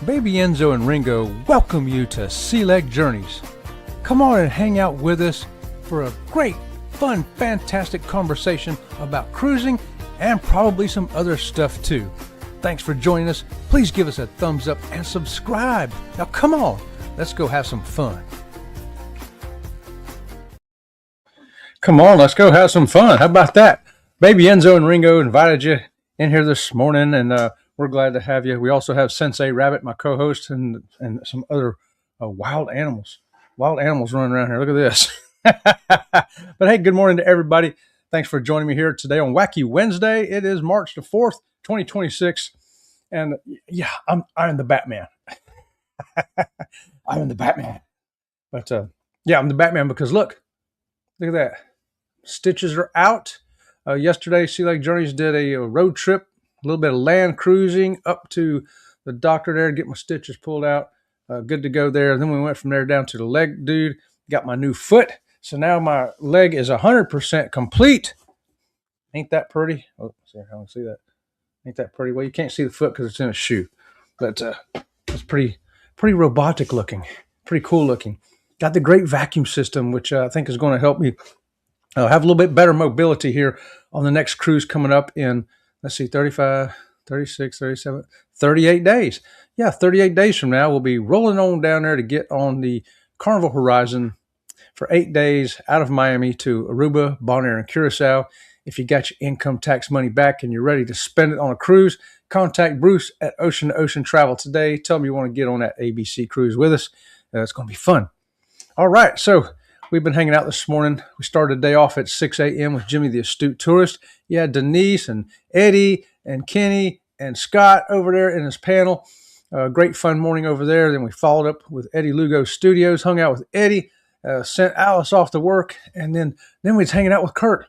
Baby Enzo and Ringo welcome you to Sea Leg Journeys. Come on and hang out with us for a great, fun, fantastic conversation about cruising and probably some other stuff too. Thanks for joining us. Please give us a thumbs up and subscribe. Now come on, let's go have some fun. Come on, let's go have some fun. How about that? Baby Enzo and Ringo invited you in here this morning, and we're glad to have you. We also have Sensei Rabbit, my co-host, and some other wild animals running around here. Look at this. But hey, good morning to everybody. Thanks for joining me here today on Wacky Wednesday. It is March the 4th, 2026. And yeah, I'm the Batman. I'm the Batman. But yeah, I'm the Batman because look at that. Stitches are out. Yesterday, Sea Leg Journeys did a road trip, a little bit of land cruising up to the doctor there to get my stitches pulled out. Good to go there. Then we went from there down to the leg dude. Got my new foot. So now my leg is 100% complete. Ain't that pretty? Oh, see how I see that. Ain't that pretty? Well, you can't see the foot because it's in a shoe. But it's pretty robotic looking. Pretty cool looking. Got the great vacuum system, which I think is going to help me have a little bit better mobility here on the next cruise coming up in, let's see, 35, 36, 37, 38 days. Yeah, 38 days from now, we'll be rolling on down there to get on the Carnival Horizon for 8 days out of Miami to Aruba, Bonaire, and Curacao. If you got your income tax money back and you're ready to spend it on a cruise, contact Bruce at Ocean to Ocean Travel today. Tell him you want to get on that ABC cruise with us. It's going to be fun. All right, so we've been hanging out this morning. We started the day off at 6 a.m. with Jimmy the Astute Tourist. You had Denise and Eddie and Kenny and Scott over there in his panel. Great fun morning over there. Then we followed up with Eddie Lugo Studios, hung out with Eddie, sent Alice off to work, and then we was hanging out with Kurt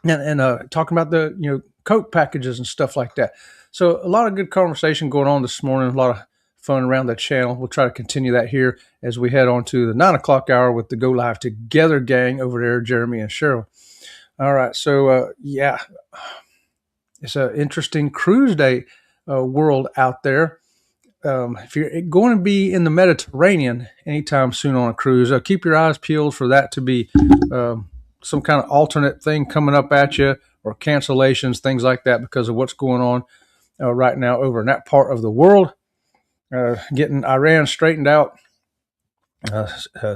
and talking about the Coke packages and stuff like that. So a lot of good conversation going on this morning. A lot of fun around that channel. We'll try to continue that here as we head on to the 9 o'clock hour with the Go Live Together gang over there, Jeremy and Cheryl. All right, so yeah, it's an interesting cruise day world out there. If you're going to be in the Mediterranean anytime soon on a cruise, keep your eyes peeled for that to be some kind of alternate thing coming up at you, or cancellations, things like that, because of what's going on right now over in that part of the world. Getting Iran straightened out,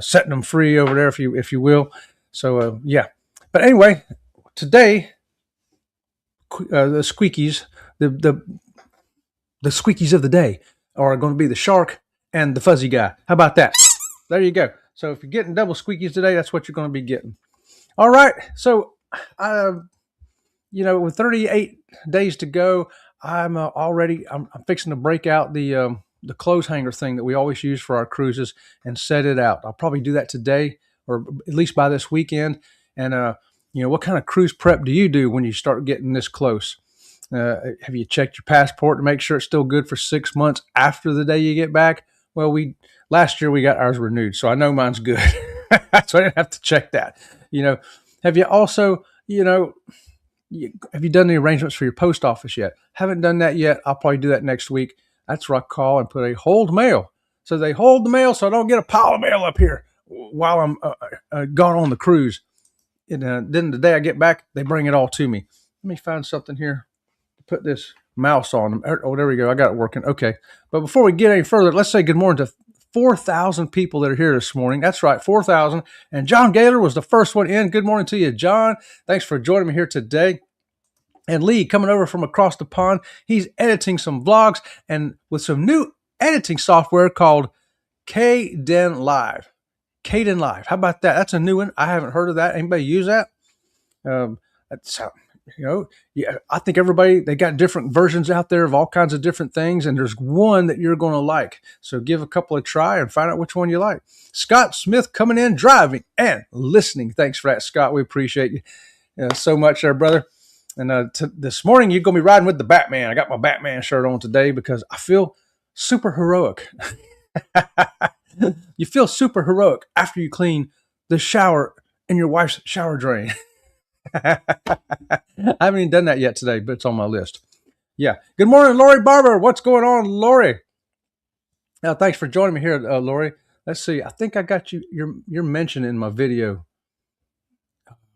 setting them free over there, if you will. So yeah. But anyway, today the squeakies, the squeakies of the day are going to be the shark and the fuzzy guy. How about that? There you go. So if you're getting double squeakies today, that's what you're going to be getting. All right. So, with 38 days to go, I'm fixing to break out the clothes hanger thing that we always use for our cruises and set it out. I'll probably do that today, or at least by this weekend. And, what kind of cruise prep do you do when you start getting this close? Have you checked your passport to make sure it's still good for 6 months after the day you get back? Well, last year we got ours renewed, so I know mine's good. So I didn't have to check that. Have you also, have you done the arrangements for your post office yet? Haven't done that yet. I'll probably do that next week. That's where I call and put a hold mail. So they hold the mail so I don't get a pile of mail up here while I'm gone on the cruise. And then the day I get back, they bring it all to me. Let me find something here to put this mouse on. Oh, there we go. I got it working. Okay. But before we get any further, let's say good morning to 4,000 people that are here this morning. That's right, 4,000. And John Gaylor was the first one in. Good morning to you, John. Thanks for joining me here today. And Lee coming over from across the pond. He's editing some vlogs and with some new editing software called Kden Live. Kden Live. How about that? That's a new one. I haven't heard of that. Anybody use that? That's I think they got different versions out there of all kinds of different things, and there's one that you're going to like. So give a couple a try and find out which one you like. Scott Smith coming in, driving and listening. Thanks for that, Scott. We appreciate you so much there, brother. And this morning, you're going to be riding with the Batman. I got my Batman shirt on today because I feel super heroic. You feel super heroic after you clean the shower in your wife's shower drain. I haven't even done that yet today, but it's on my list. Yeah. Good morning, Lori Barber. What's going on, Lori? Thanks for joining me here, Lori. Let's see. I think I got your mention in my video.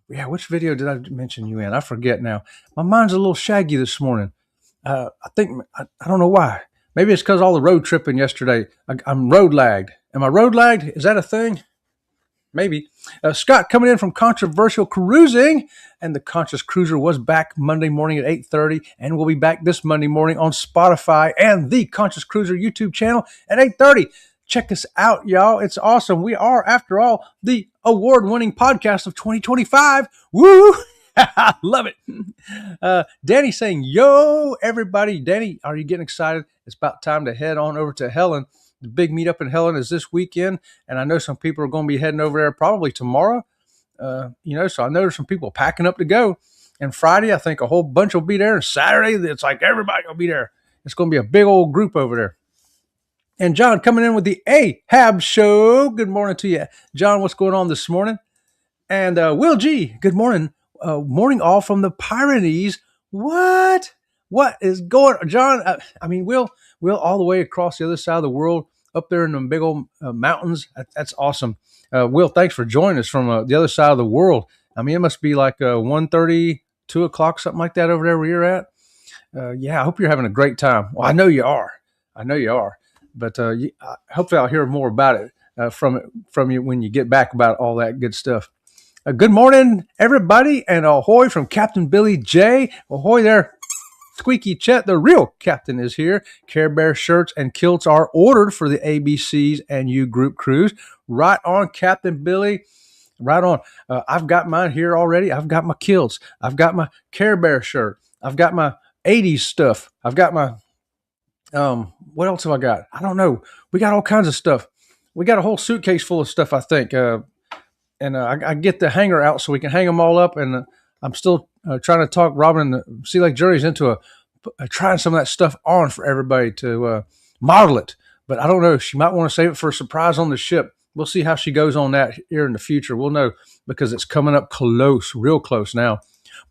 Yeah, which video did I mention you in? I forget now. My mind's a little shaggy this morning. I don't know why. Maybe it's because all the road tripping yesterday. I'm road lagged. Am I road lagged? Is that a thing? Maybe. Scott coming in from Controversial Cruising, and the Conscious Cruiser was back Monday morning at 8:30, and we'll be back this Monday morning on Spotify and the Conscious Cruiser YouTube channel at 8:30. Check us out, y'all. It's awesome. We are, after all, the award-winning podcast of 2025. Woo! I love it. Danny saying, yo, everybody. Danny, are you getting excited? It's about time to head on over to Helen. The big meetup in Helen is this weekend, and I know some people are going to be heading over there probably tomorrow. So I know there's some people packing up to go. And Friday, I think a whole bunch will be there. And Saturday, it's like everybody will be there. It's going to be a big old group over there. And John coming in with the Ahab Show. Good morning to you. John, what's going on this morning? And Will G, good morning. Morning all from the Pyrenees. What? What is going on? John, Will all the way across the other side of the world, up there in the big old mountains. That's awesome. Will, thanks for joining us from the other side of the world. I mean, it must be like 1:30, 2 o'clock, something like that over there where you're at. Yeah, I hope you're having a great time. Well, I know you are. But hopefully I'll hear more about it from you when you get back about all that good stuff. Good morning, everybody, and ahoy from Captain Billy J. Ahoy there, Squeaky Chet. The real captain is here. Care Bear shirts and kilts are ordered for the ABCs and U Group Cruise. Right on, Captain Billy. Right on. I've got mine here already. I've got my kilts. I've got my Care Bear shirt. I've got my 80s stuff. I've got my what else have I got? I don't know. We got all kinds of stuff. We got a whole suitcase full of stuff, I think. I get the hanger out so we can hang them all up. And I'm still trying to talk Robin and Sea Lake Journeys into trying some of that stuff on for everybody to model it. But I don't know. She might want to save it for a surprise on the ship. We'll see how she goes on that here in the future. We'll know because it's coming up close, real close now.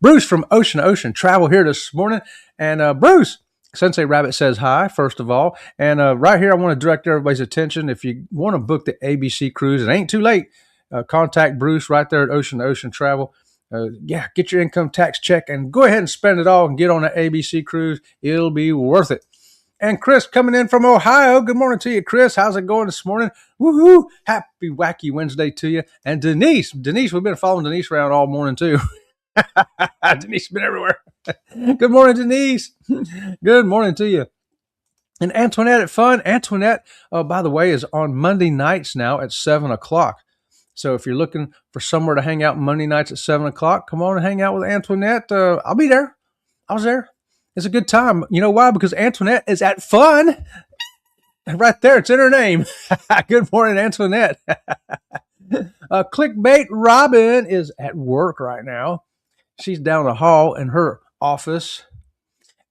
Bruce from Ocean to Ocean Travel here this morning. And Bruce, Sensei Rabbit says hi, first of all. And right here, I want to direct everybody's attention. If you want to book the ABC cruise, it ain't too late. Contact Bruce right there at Ocean to Ocean Travel. Get your income tax check and go ahead and spend it all and get on the ABC cruise. It'll be worth it. And Chris coming in from Ohio. Good morning to you, Chris. How's it going this morning? Woohoo! Happy Wacky Wednesday to you. And Denise, we've been following Denise around all morning too. Denise has been everywhere. Good morning, Denise. Good morning to you. And Antoinette at Fun. Antoinette, by the way, is on Monday nights now at 7 o'clock. So if you're looking for somewhere to hang out Monday nights at 7 o'clock, come on and hang out with Antoinette. I'll be there. I was there. It's a good time. You know why? Because Antoinette is at Fun. Right there. It's in her name. Good morning, Antoinette. Clickbait Robin is at work right now. She's down the hall in her office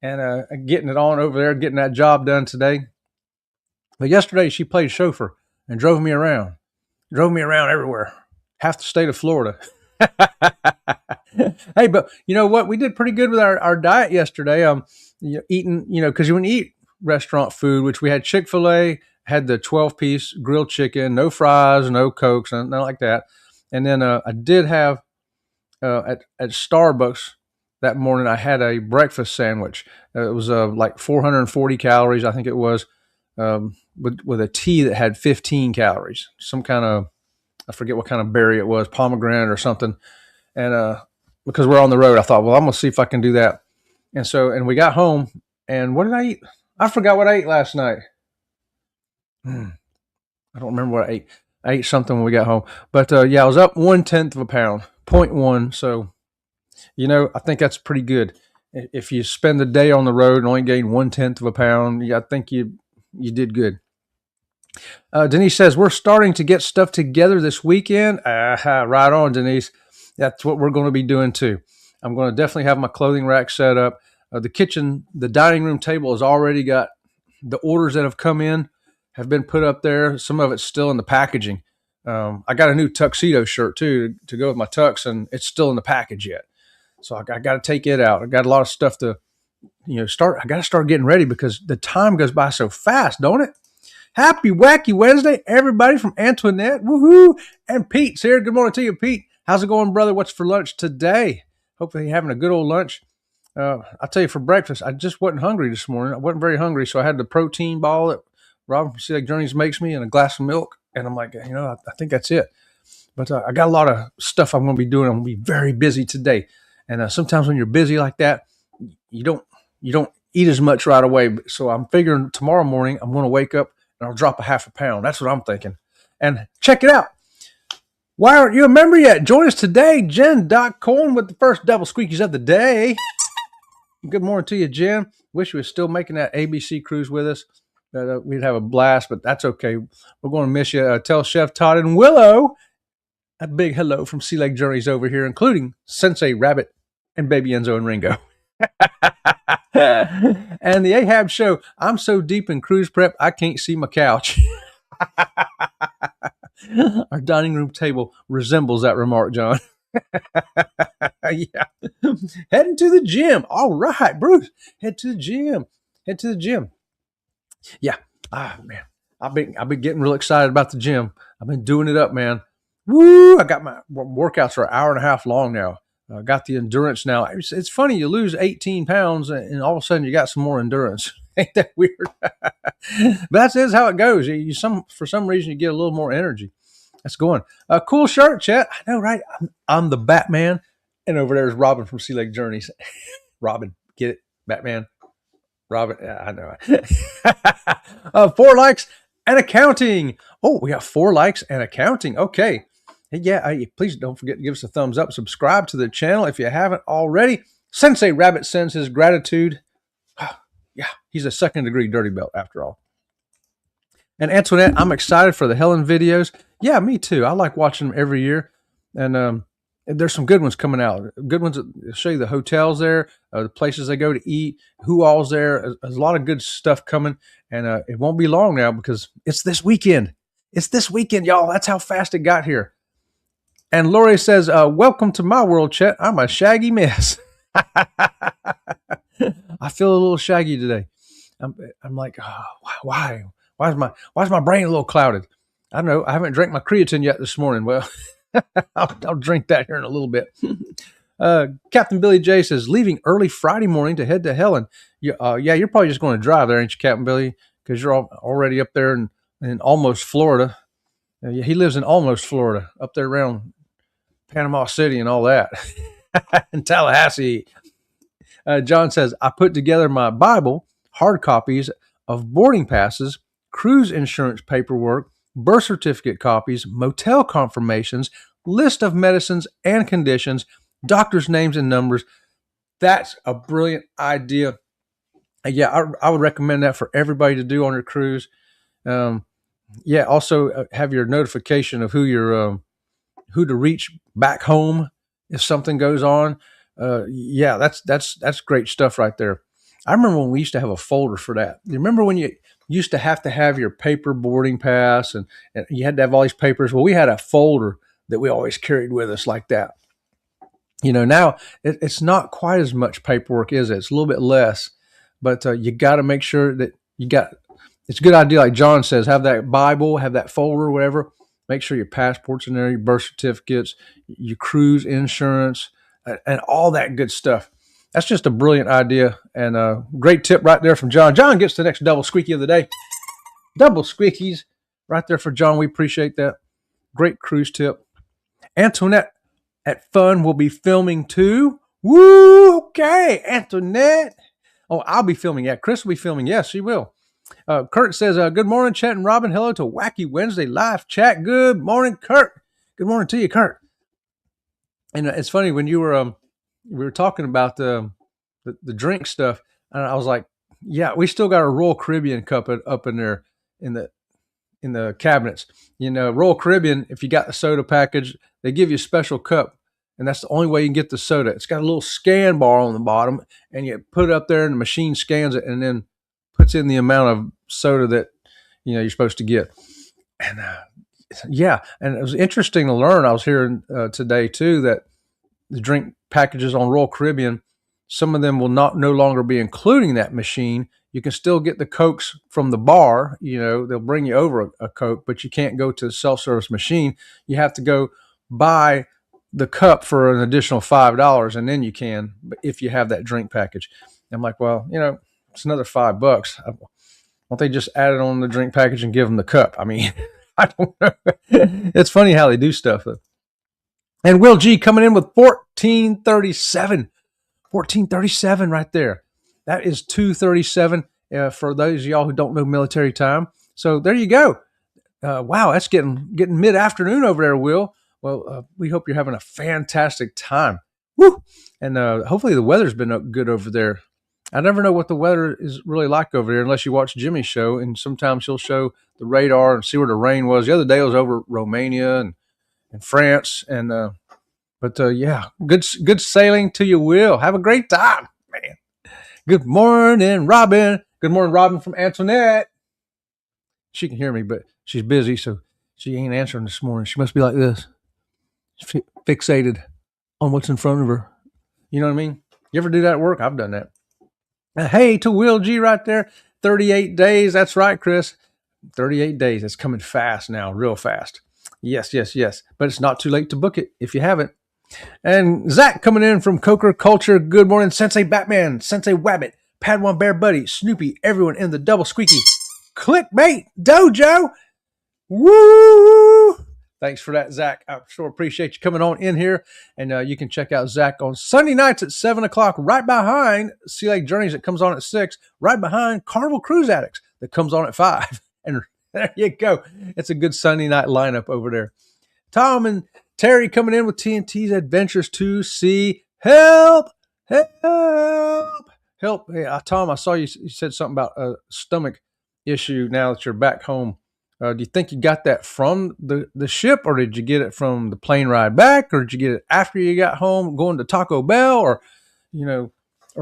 and getting it on over there, getting that job done today. But yesterday she played chauffeur and drove me around everywhere, half the state of Florida. Hey, but you know what? We did pretty good with our diet yesterday. Eating, because when you eat restaurant food, which we had Chick-fil-A, had the 12-piece grilled chicken, no fries, no Cokes, nothing like that. And then I did have at Starbucks that morning, I had a breakfast sandwich. It was like 440 calories, I think it was, with a tea that had 15 calories. Some kind of, I forget what kind of berry it was, pomegranate or something. And because we're on the road, I thought, well, I'm going to see if I can do that. And we got home, and what did I eat? I forgot what I ate last night. I don't remember what I ate. I ate something when we got home. But I was up 1/10 of a pound, 0.1. So, I think that's pretty good. If you spend the day on the road and only gain 1/10 of a pound, I think you did good. Denise says, we're starting to get stuff together this weekend. Right on, Denise. That's what we're going to be doing too. I'm going to definitely have my clothing rack set up. The kitchen, the dining room table has already got the orders that have come in, have been put up there. Some of it's still in the packaging. I got a new tuxedo shirt too to go with my tux, and it's still in the package yet. So I got to take it out. I got a lot of stuff to, start. I got to start getting ready because the time goes by so fast, don't it? Happy Wacky Wednesday, everybody from Antoinette. Woohoo! And Pete's here. Good morning to you, Pete. How's it going, brother? What's for lunch today? Hopefully you're having a good old lunch. I'll tell you, for breakfast, I just wasn't hungry this morning. I wasn't very hungry, so I had the protein ball that Robin from Sea Lake Journeys makes me and a glass of milk. And I'm like, I think that's it. But I got a lot of stuff I'm going to be doing. I'm going to be very busy today. And sometimes when you're busy like that, you don't eat as much right away. So I'm figuring tomorrow morning I'm going to wake up and I'll drop a half a pound. That's what I'm thinking. And check it out. Why aren't you a member yet? Join us today, Jen.Cohen, with the first double squeakies of the day. Good morning to you, Jen. Wish you were still making that ABC cruise with us. We'd have a blast, but that's okay. We're going to miss you. Tell Chef Todd and Willow a big hello from Sea Lake Journeys over here, including Sensei, Rabbit, and Baby Enzo and Ringo. And the Ahab Show. I'm so deep in cruise prep, I can't see my couch. Our dining room table resembles that remark, John. Yeah. Heading to the gym. All right, Bruce. Head to the gym. Yeah. Man. I've been getting real excited about the gym. I've been doing it up, man. Woo! I got my workouts are an hour and a half long now. I got the endurance now. It's funny, you lose 18 pounds and all of a sudden you got some more endurance. Ain't that weird? But that's how it goes. For some reason you get a little more energy. That's going. Cool shirt, Chet. I know, right? I'm the Batman. And over there is Robin from Sea Lake Journeys. Robin, get it? Batman. Robin, yeah, I know. 4 likes and accounting. Oh, we got 4 likes and accounting. Okay. Yeah, please don't forget to give us a thumbs up. Subscribe to the channel if you haven't already. Sensei Rabbit sends his gratitude. Yeah, he's a second-degree dirty belt after all. And Antoinette, I'm excited for the Helen videos. Yeah, me too. I like watching them every year. And there's some good ones coming out. Good ones that show you the hotels there, the places they go to eat, who all's there. There's a lot of good stuff coming. And it won't be long now because it's this weekend. It's this weekend, y'all. That's how fast it got here. And Lori says, welcome to my world, Chet. I'm a shaggy mess. I feel a little shaggy today. I'm like, oh, why? Why is my brain a little clouded? I don't know. I haven't drank my creatine yet this morning. Well, I'll drink that here in a little bit. Captain Billy J says, leaving early Friday morning to head to Helen. Yeah, you're probably just going to drive there, ain't you, Captain Billy? Because you're already up there in almost Florida. He lives in almost Florida, up there around Panama City and all that. In Tallahassee. John says, I put together my Bible, hard copies of boarding passes, cruise insurance paperwork, birth certificate copies, motel confirmations, list of medicines and conditions, doctors' names and numbers. That's a brilliant idea. Yeah, I would recommend that for everybody to do on your cruise. Yeah, also have your notification of who to reach back home if something goes on. Yeah, that's great stuff right there. I remember when we used to have a folder for that. You remember when you used to have your paper boarding pass and you had to have all these papers? Well, we had a folder that we always carried with us like that. Now it's not quite as much paperwork, is it? It's a little bit less, but you got to make sure that it's a good idea. Like John says, have that Bible, have that folder, whatever. Make sure your passport's in there, your birth certificates, your cruise insurance, and all that good stuff. That's just a brilliant idea and a great tip right there from John. John gets the next double squeaky of the day. Double squeakies right there for John. We appreciate that. Great cruise tip. Antoinette at Fun will be filming too. Woo! Okay, Antoinette. Oh, I'll be filming. Yeah, Chris will be filming. Yes, she will. Kurt says, good morning, Chet and Robin. Hello to Wacky Wednesday live chat. Good morning, Kurt. Good morning to you, Kurt. And it's funny when we were talking about the drink stuff, and I was like, yeah, we still got a Royal Caribbean cup up in there in the cabinets. Royal Caribbean, if you got the soda package, they give you a special cup, and that's the only way you can get the soda. It's got a little scan bar on the bottom, and you put it up there, and the machine scans it, and then puts in the amount of soda that you're supposed to get. And yeah, and it was interesting to learn. I was hearing today too that the drink packages on Royal Caribbean, some of them will no longer be including that machine. You can still get the Cokes from the bar. They'll bring you over a Coke, but you can't go to the self-service machine. You have to go buy the cup for an additional $5, and then you can, if you have that drink package. I'm like, well, it's another $5. Why don't they just add it on the drink package and give them the cup? I mean, I don't know. It's funny how they do stuff. And Will G coming in with 1437. 1437 right there. That is 2:37 for those of y'all who don't know military time. So there you go. Wow, that's getting mid-afternoon over there, Will. Well, we hope you're having a fantastic time. Woo! And hopefully the weather's been good over there. I never know what the weather is really like over there unless you watch Jimmy's show, and sometimes he'll show the radar and see where the rain was. The other day I was over Romania and France, and yeah, good sailing to you, Will. Have a great time, man. Good morning, Robin. Good morning, Robin from Antoinette. She can hear me, but she's busy, so she ain't answering this morning. She must be like this, fixated on what's in front of her. You know what I mean? You ever do that at work? I've done that. Hey to Will G right there. 38 days. That's right, Chris. 38 days. It's coming fast now, real fast. Yes. But it's not too late to book it if you haven't. And Zach coming in from Coker Culture. Good morning, Sensei Batman, Sensei Wabbit, Padawan Bear Buddy, Snoopy, everyone in the double squeaky clickbait dojo. Woo! Thanks for that, Zach. I sure appreciate you coming on in here. And you can check out Zach on Sunday nights at 7 o'clock, right behind Sea Lake Journeys that comes on at 6, right behind Carnival Cruise Addicts that comes on at 5. And there you go. It's a good Sunday night lineup over there. Tom and Terry coming in with TNT's Adventures to Sea. Help! Hey, Tom, I saw you said something about a stomach issue now that you're back home. Do you think you got that from the ship, or did you get it from the plane ride back, or did you get it after you got home going to Taco Bell, or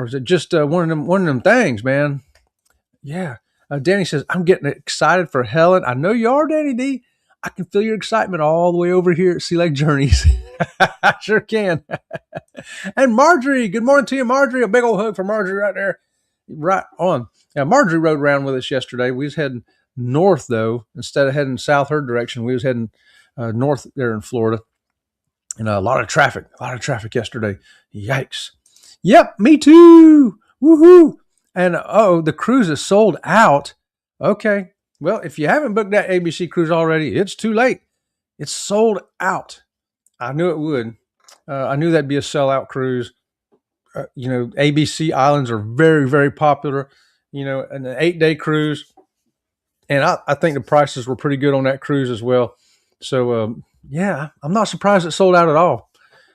is it just one of them things, man? Yeah. Danny says, I'm getting excited for Helen. I know you are, Danny D. I can feel your excitement all the way over here at Sea Lake Journeys. I sure can. And Marjorie, good morning to you, Marjorie. A big old hug for Marjorie right there. Right on. Now, Marjorie rode around with us yesterday. We was heading north, though. Instead of heading south her direction, we was heading north there in Florida. And a lot of traffic yesterday. Yikes. Yep, me too. Woohoo. And, the cruise is sold out. Okay. Well, if you haven't booked that ABC cruise already, it's too late. It's sold out. I knew it would. I knew that'd be a sellout cruise. ABC islands are very, very popular, an 8-day cruise. And I think the prices were pretty good on that cruise as well. So, yeah, I'm not surprised it sold out at all.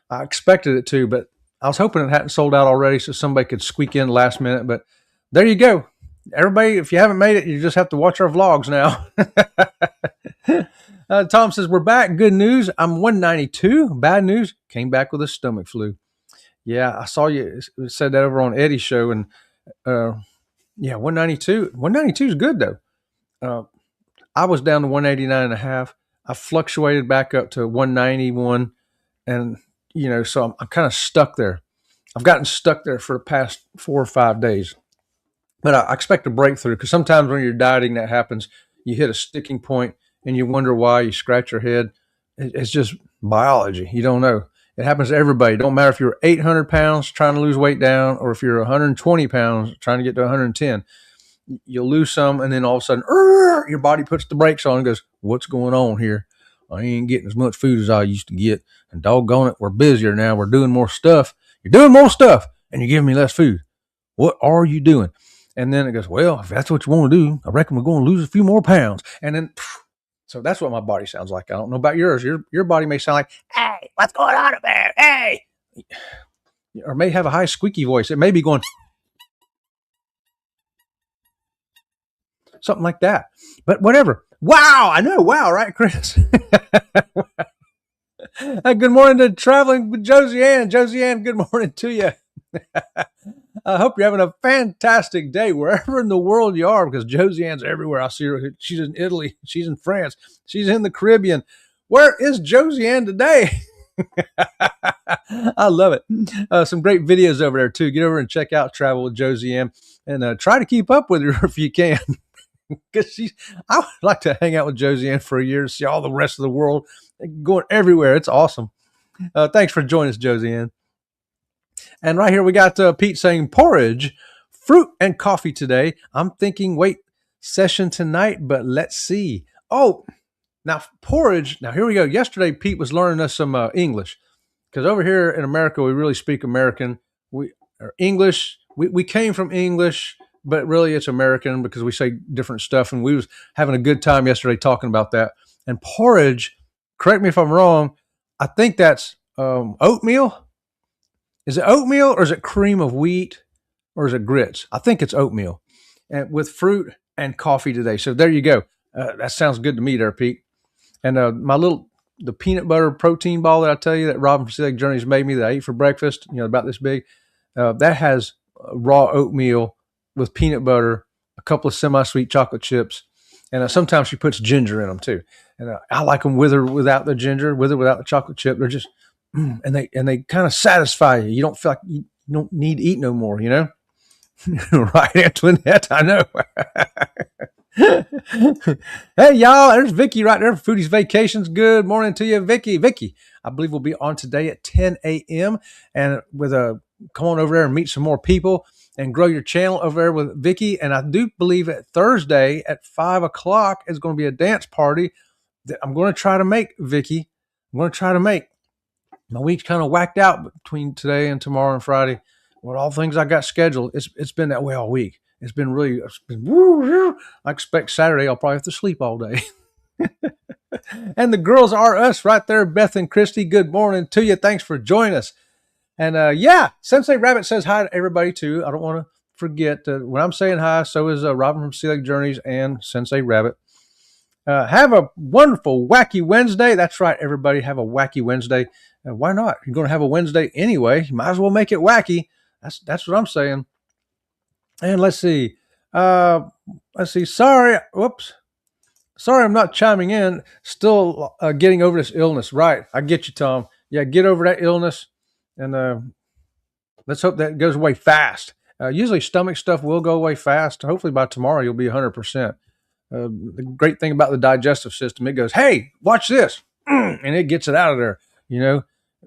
I expected it to, but I was hoping it hadn't sold out already so somebody could squeak in last minute. But there you go. Everybody, if you haven't made it, you just have to watch our vlogs now. Tom says, we're back. Good news. I'm 192. Bad news. Came back with a stomach flu. Yeah, I saw you said that over on Eddie's show. And 192. 192 is good, though. I was down to 189.5. I fluctuated back up to 191. And, so I'm kind of stuck there. I've gotten stuck there for the past 4 or 5 days. But I expect a breakthrough, because sometimes when you're dieting, that happens. You hit a sticking point and you wonder why. You scratch your head. It's just biology. You don't know. It happens to everybody. It don't matter if you're 800 pounds trying to lose weight down, or if you're 120 pounds trying to get to 110. You'll lose some, and then all of a sudden, your body puts the brakes on and goes, what's going on here? I ain't getting as much food as I used to get. And doggone it, we're busier now. We're doing more stuff. You're doing more stuff, and you're giving me less food. What are you doing? And then it goes, well, if that's what you want to do, I reckon we're going to lose a few more pounds. And then, so that's what my body sounds like. I don't know about yours. Your body may sound like, hey, what's going on up there? Hey. Or may have a high squeaky voice. It may be going, something like that. But whatever. Wow. I know. Wow. Right, Chris? Good morning to Traveling with Josie Ann. Josie Ann, good morning to you. I hope you're having a fantastic day wherever in the world you are, because Josie Ann's everywhere. I see her. She's in Italy. She's in France. She's in the Caribbean. Where is Josie Ann today? I love it. Some great videos over there too. Get over and check out Travel with Josie M, and try to keep up with her if you can, because I would like to hang out with Josie M for a year, see all the rest of the world, going everywhere. It's awesome. Thanks for joining us, Josie M. And right here we got Pete saying porridge, fruit, and coffee today. I'm thinking, wait, session tonight, but let's see. Oh, now porridge. Now here we go. Yesterday, Pete was learning us some English, because over here in America, we really speak American. We are English. We came from English, but really it's American because we say different stuff. And we was having a good time yesterday talking about that. And porridge, correct me if I'm wrong, I think that's oatmeal. Is it oatmeal or is it cream of wheat or is it grits? I think it's oatmeal, and with fruit and coffee today. So there you go. That sounds good to me there, Pete. And the peanut butter protein ball that I tell you that Robin from Select Journeys made me that I ate for breakfast, about this big, that has raw oatmeal with peanut butter, a couple of semi-sweet chocolate chips, and sometimes she puts ginger in them too. And I like them with or without the ginger, with or without the chocolate chip. They're just, and they kind of satisfy you. You don't feel like you don't need to eat no more, Right, Antoinette, I know. Hey, y'all, there's Vicky right there for Foodie's Vacations. Good morning to you, Vicky. Vicky, I believe we'll be on today at 10 a.m. And come on over there and meet some more people and grow your channel over there with Vicky. And I do believe that Thursday at 5 o'clock is going to be a dance party that I'm going to try to make, Vicky. I'm going to try to make. My week's kind of whacked out between today and tomorrow and Friday. With all the things I got scheduled, it's been that way all week. It's been I expect Saturday I'll probably have to sleep all day. And the girls are us right there, Beth and Christy. Good morning to you. Thanks for joining us. And Sensei Rabbit says hi to everybody too. I don't want to forget when I'm saying hi, so is Robin from Select Journeys and Sensei Rabbit. Have a wonderful Wacky Wednesday. That's right, everybody. Have a Wacky Wednesday. Why not? You're going to have a Wednesday anyway. You might as well make it wacky. That's what I'm saying. And let's see. Sorry. Whoops. Sorry, I'm not chiming in. Still getting over this illness. Right. I get you, Tom. Yeah, get over that illness. And let's hope that goes away fast. Usually stomach stuff will go away fast. Hopefully by tomorrow you'll be 100%. The great thing about the digestive system, it goes, hey, watch this. And it gets it out of there,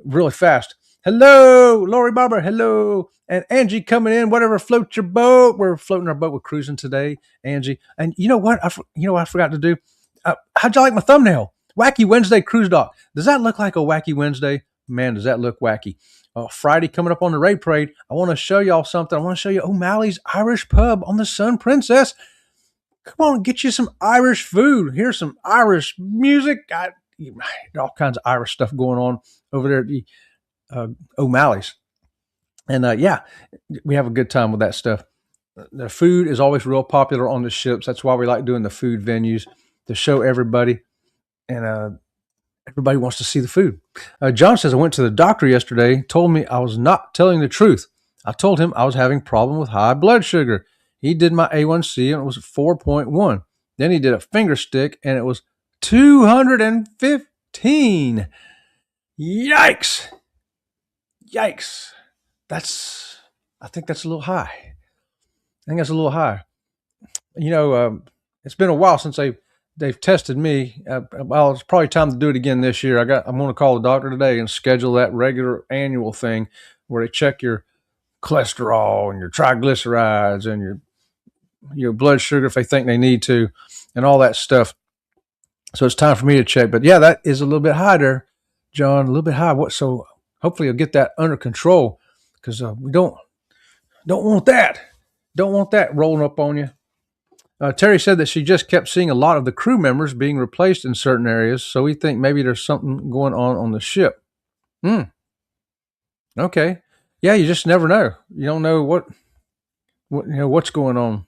really fast. Hello, Lori Barber. Hello. And Angie coming in, whatever floats your boat. We're floating our boat. We're cruising today, Angie. And you know what? I forgot to do. How'd you like my thumbnail? Wacky Wednesday Cruise Dock. Does that look like a Wacky Wednesday? Man, does that look wacky. Friday coming up on the Raid Parade. I want to show y'all something. I want to show you O'Malley's Irish Pub on the Sun Princess. Come on, get you some Irish food. Here's some Irish music. All kinds of Irish stuff going on over there at O'Malley's. And we have a good time with that stuff. The food is always real popular on the ships. That's why we like doing the food venues, to show everybody. And everybody wants to see the food. John says, I went to the doctor yesterday, told me I was not telling the truth. I told him I was having a problem with high blood sugar. He did my A1C and it was 4.1. Then he did a finger stick and it was 215. Yikes. I think that's a little high. It's been a while since they've tested me. Well, it's probably time to do it again this year. I'm going to call the doctor today and schedule that regular annual thing where they check your cholesterol and your triglycerides and your blood sugar if they think they need to, and all that stuff. So it's time for me to check. But yeah, that is a little bit high there, John. A little bit high. So hopefully you'll get that under control, because we don't want that. Don't want that rolling up on you. Terry said that she just kept seeing a lot of the crew members being replaced in certain areas, so we think maybe there's something going on the ship. Okay. Yeah, you just never know. You don't know what's going on.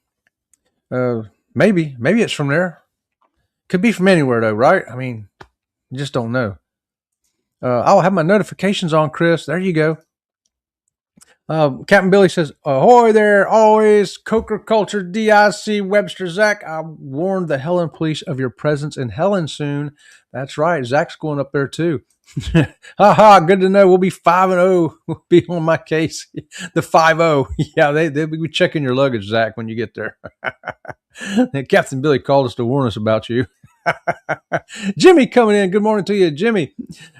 Maybe it's from there. Could be from anywhere though, right? I mean, you just don't know. I'll have my notifications on, Chris. There you go. Captain Billy says, ahoy there, always. Coker Culture, DIC, Webster, Zach. I warned the Helen police of your presence in Helen soon. That's right. Zach's going up there too. Ha ha, good to know. We'll be 5-0. We'll be on my case. The 5-0. Yeah, they'll be checking your luggage, Zach, when you get there. Captain Billy called us to warn us about you. Jimmy coming in. Good morning to you, Jimmy.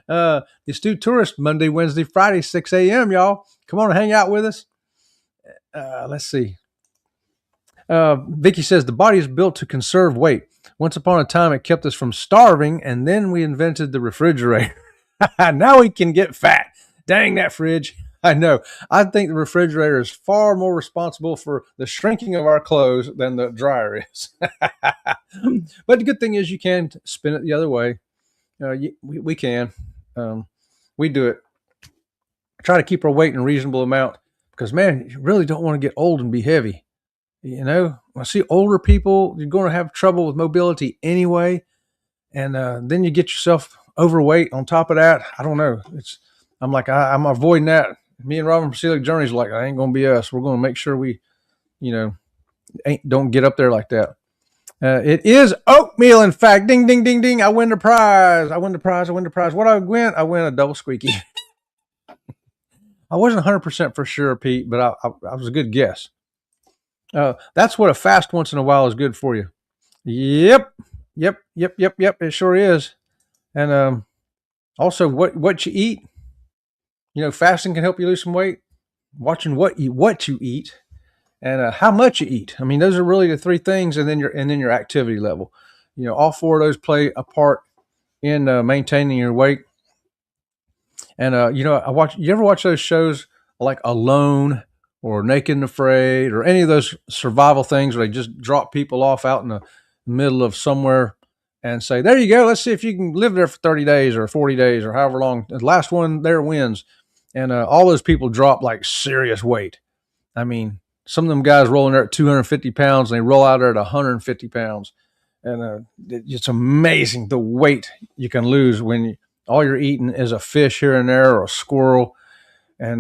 It's Stu Tourist, Monday, Wednesday, Friday, 6 a.m., y'all. Come on and hang out with us. Let's see. Vicky says, the body is built to conserve weight. Once upon a time, it kept us from starving, and then we invented the refrigerator. Now we can get fat. Dang that fridge. I know. I think the refrigerator is far more responsible for the shrinking of our clothes than the dryer is. But the good thing is you can spin it the other way. We can. We do it. Try to keep our weight in a reasonable amount because, man, you really don't want to get old and be heavy. You know, I see older people, you're going to have trouble with mobility anyway. And then you get yourself overweight on top of that. I don't know. I'm avoiding that. Me and Robin from Celiac Journeys like, I ain't going to be us. We're going to make sure we, don't get up there like that. It is oatmeal, in fact. Ding, ding, ding, ding. I win the prize. What I win? I win a double squeaky. I wasn't 100% for sure, Pete, but I was a good guess. That's what a fast once in a while is good for you. Yep. It sure is. And also, what you eat. Fasting can help you lose some weight. Watching what you eat, and how much you eat. I mean, those are really the three things, and then your activity level. All four of those play a part in maintaining your weight. And you ever watch those shows like Alone or Naked and Afraid or any of those survival things where they just drop people off out in the middle of somewhere and say, there you go, let's see if you can live there for 30 days or 40 days or however long. The last one there wins. And all those people drop like serious weight. I mean, some of them guys rolling there at 250 pounds and they roll out there at 150 pounds. And it's amazing the weight you can lose when all you're eating is a fish here and there or a squirrel, and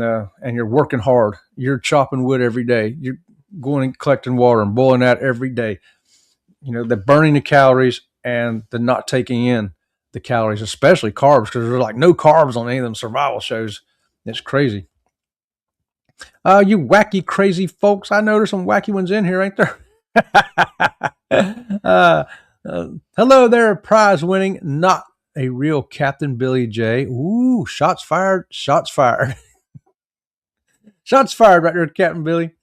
you're working hard. You're chopping wood every day. You're going and collecting water and boiling that every day. The burning the calories and the not taking in the calories, especially carbs, because there's like no carbs on any of them survival shows. It's crazy. You wacky, crazy folks. I know there's some wacky ones in here, ain't there? Hello there, prize winning, not a real Captain Billy J. Ooh, shots fired. Shots fired right there, Captain Billy.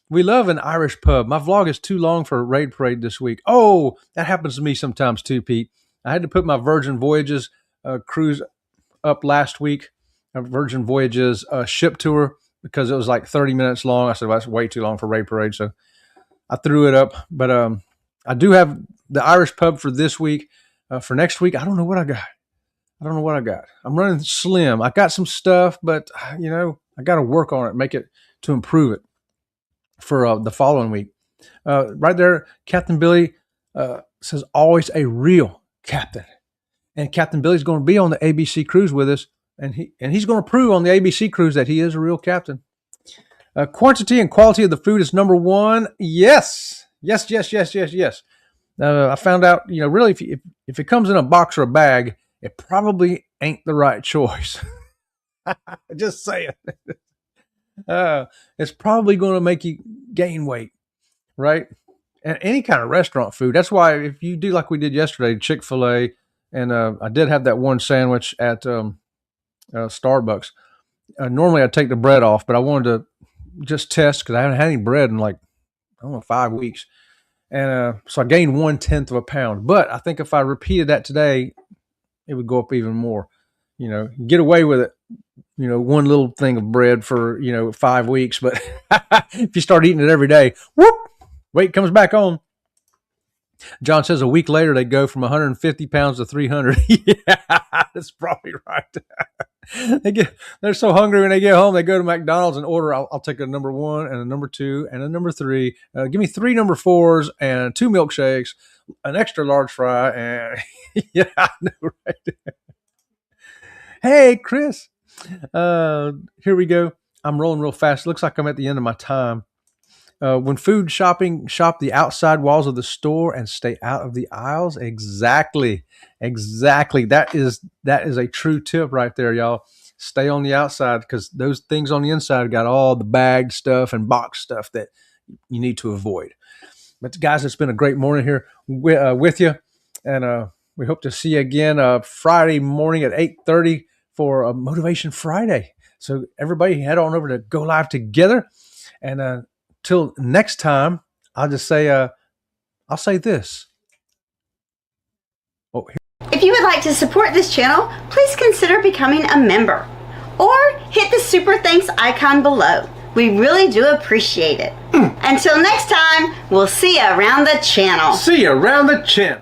We love an Irish pub. My vlog is too long for a raid parade this week. Oh, that happens to me sometimes too, Pete. I had to put my Virgin Voyages cruise up last week. Virgin Voyages ship tour because it was like 30 minutes long. I said, well, that's way too long for raid parade. So I threw it up. But I do have the Irish pub for this week. For next week, I don't know what I got. I'm running slim. I got some stuff, but I got to work on it, make it to improve it for the following week. Right there, Captain Billy says, always a real captain. And Captain Billy's going to be on the ABC cruise with us, and he's going to prove on the ABC cruise that he is a real captain. Quantity and quality of the food is number one. Yes. I found out, really, if it comes in a box or a bag, it probably ain't the right choice. Just saying. It's probably going to make you gain weight, right? And any kind of restaurant food. That's why if you do like we did yesterday, Chick-fil-A, and I did have that one sandwich at Starbucks. Normally I'd take the bread off, but I wanted to just test because I haven't had any bread in like, 5 weeks. And so I gained 1/10 of a pound. But I think if I repeated that today, it would go up even more. Get away with it. One little thing of bread for, 5 weeks. But if you start eating it every day, whoop, weight comes back on. John says a week later, they go from 150 pounds to 300. Yeah, that's probably right. They're so hungry when they get home, they go to McDonald's and order, I'll take a number 1 and a number 2 and a number 3. Give me 3 number 4s and 2 milkshakes, an extra large fry. And yeah, I know, right? Hey, Chris. Here we go. I'm rolling real fast. Looks like I'm at the end of my time. When food shopping, shop the outside walls of the store and stay out of the aisles. Exactly. That is a true tip right there, y'all. Stay on the outside because those things on the inside got all the bagged stuff and box stuff that you need to avoid. But guys, it's been a great morning here with you, and we hope to see you again Friday morning at 8:30 for Motivation Friday. So everybody head on over to Go Live Together, and till next time, I'll just say I'll say this. Oh, if you would like to support this channel, please consider becoming a member or hit the super thanks icon below. We really do appreciate it. Until next time, we'll see you around the channel. See you around the channel.